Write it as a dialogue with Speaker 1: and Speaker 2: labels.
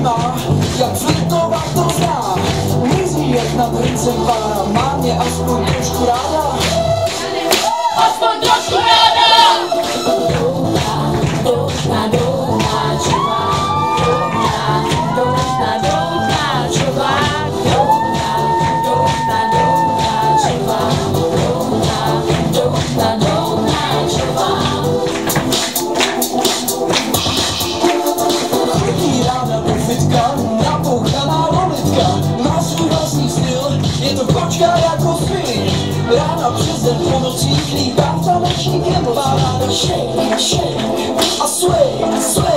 Speaker 1: má, jak flirtovat to zná. Mizí jak na princem pára, má mě aspoň trošku ráda.
Speaker 2: Aspoň trošku ráda.
Speaker 1: Napouchaná lolitka, má svůj vlastní styl, je to kočka jako spin. Rána přes den po nocích líbá tanečník emocí. Má ráda shake, shake a sway, sway.